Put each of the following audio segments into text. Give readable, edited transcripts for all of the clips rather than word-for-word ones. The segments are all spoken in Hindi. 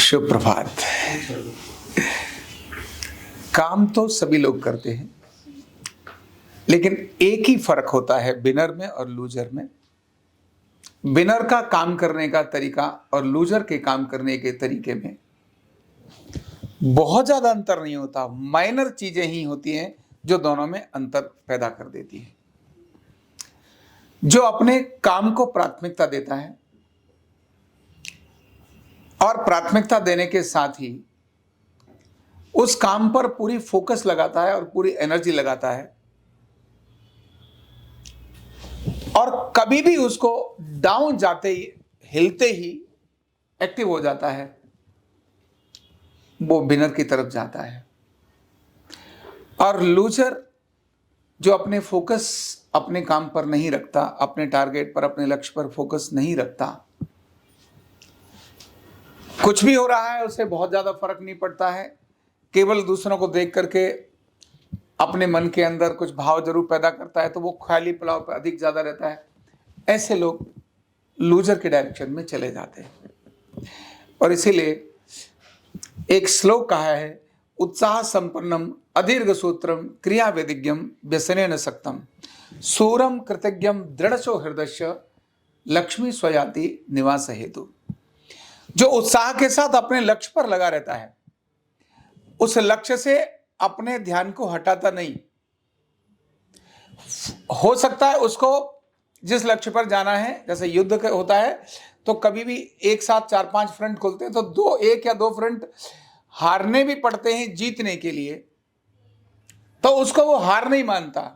शुभ प्रभात। काम तो सभी लोग करते हैं, लेकिन एक ही फर्क होता है विनर में और लूजर में। विनर का काम करने का तरीका और लूजर के काम करने के तरीके में बहुत ज्यादा अंतर नहीं होता। माइनर चीजें ही होती हैं जो दोनों में अंतर पैदा कर देती है। जो अपने काम को प्राथमिकता देता है और प्राथमिकता देने के साथ ही उस काम पर पूरी फोकस लगाता है और पूरी एनर्जी लगाता है और कभी भी उसको डाउन जाते ही, हिलते ही एक्टिव हो जाता है, वो विनर की तरफ जाता है। और लूजर जो अपने फोकस अपने काम पर नहीं रखता, अपने टारगेट पर, अपने लक्ष्य पर फोकस नहीं रखता, कुछ भी हो रहा है उसे बहुत ज्यादा फर्क नहीं पड़ता है, केवल दूसरों को देख करके अपने मन के अंदर कुछ भाव जरूर पैदा करता है, तो वो ख्याली पुलाव पर अधिक ज्यादा रहता है। ऐसे लोग लूजर के डायरेक्शन में चले जाते हैं। और इसीलिए एक श्लोक कहा है, उत्साह संपन्नम अदीर्घ सूत्रम क्रिया वेदिज्ञम व्यसनेन सक्तम सूरम कृतज्ञम दृढ़शो हृदय लक्ष्मी स्वयाति निवास हेतु। जो उत्साह के साथ अपने लक्ष्य पर लगा रहता है, उस लक्ष्य से अपने ध्यान को हटाता नहीं। हो सकता है उसको जिस लक्ष्य पर जाना है, जैसे युद्ध होता है तो कभी भी एक साथ 4-5 फ्रंट खुलते हैं, तो एक या दो फ्रंट हारने भी पड़ते हैं जीतने के लिए, तो उसको वो हार नहीं मानता।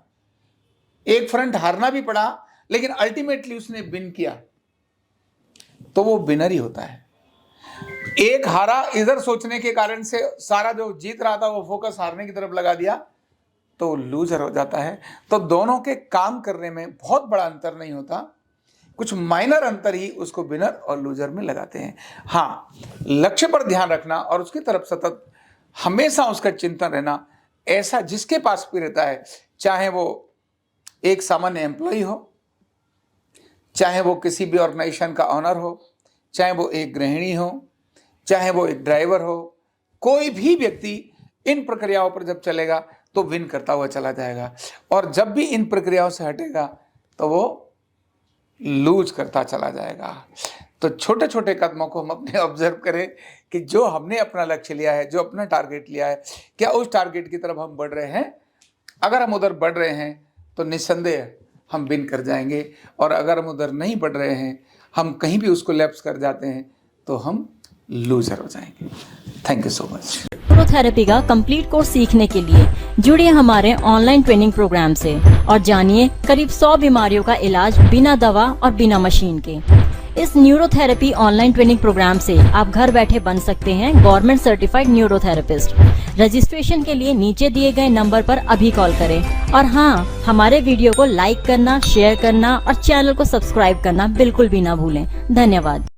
एक फ्रंट हारना भी पड़ा लेकिन अल्टीमेटली उसने विन किया, तो वो विनर ही होता है। एक हारा इधर सोचने के कारण से सारा जो जीत रहा था वो फोकस हारने की तरफ लगा दिया, तो लूजर हो जाता है। तो दोनों के काम करने में बहुत बड़ा अंतर नहीं होता, कुछ माइनर अंतर ही उसको विनर और लूजर में लगाते हैं। हाँ, लक्ष्य पर ध्यान रखना और उसकी तरफ सतत हमेशा उसका चिंतन रहना, ऐसा जिसके पास भी रहता है, चाहे वो एक सामान्य एम्प्लॉय हो, चाहे वो किसी भी ऑर्गेनाइजेशन का ऑनर हो, चाहे वो एक गृहिणी हो, चाहे वो एक ड्राइवर हो, कोई भी व्यक्ति इन प्रक्रियाओं पर जब चलेगा तो विन करता हुआ चला जाएगा। और जब भी इन प्रक्रियाओं से हटेगा तो वो लूज करता चला जाएगा। तो छोटे छोटे कदमों को हम अपने ऑब्जर्व करें कि जो हमने अपना लक्ष्य लिया है, जो अपना टारगेट लिया है, क्या उस टारगेट की तरफ हम बढ़ रहे हैं। अगर हम उधर बढ़ रहे हैं तो निस्संदेह हम विन कर जाएंगे, और अगर हम उधर नहीं बढ़ रहे हैं, हम कहीं भी उसको लैप्स कर जाते हैं, तो हम लूजर हो जाएंगे। Thank you so much. Neurotherapy का कंप्लीट कोर्स सीखने के लिए जुड़िए हमारे ऑनलाइन ट्रेनिंग प्रोग्राम से और जानिए करीब 100 बीमारियों का इलाज बिना दवा और बिना मशीन के। इस न्यूरोथेरेपी ऑनलाइन ट्रेनिंग प्रोग्राम से आप घर बैठे बन सकते हैं गवर्नमेंट सर्टिफाइड न्यूरोथेरेपिस्ट। रजिस्ट्रेशन के लिए नीचे दिए गए नंबर पर अभी कॉल करें। और हाँ, हमारे वीडियो को लाइक करना, शेयर करना और चैनल को सब्सक्राइब करना बिल्कुल भी ना भूलें। धन्यवाद।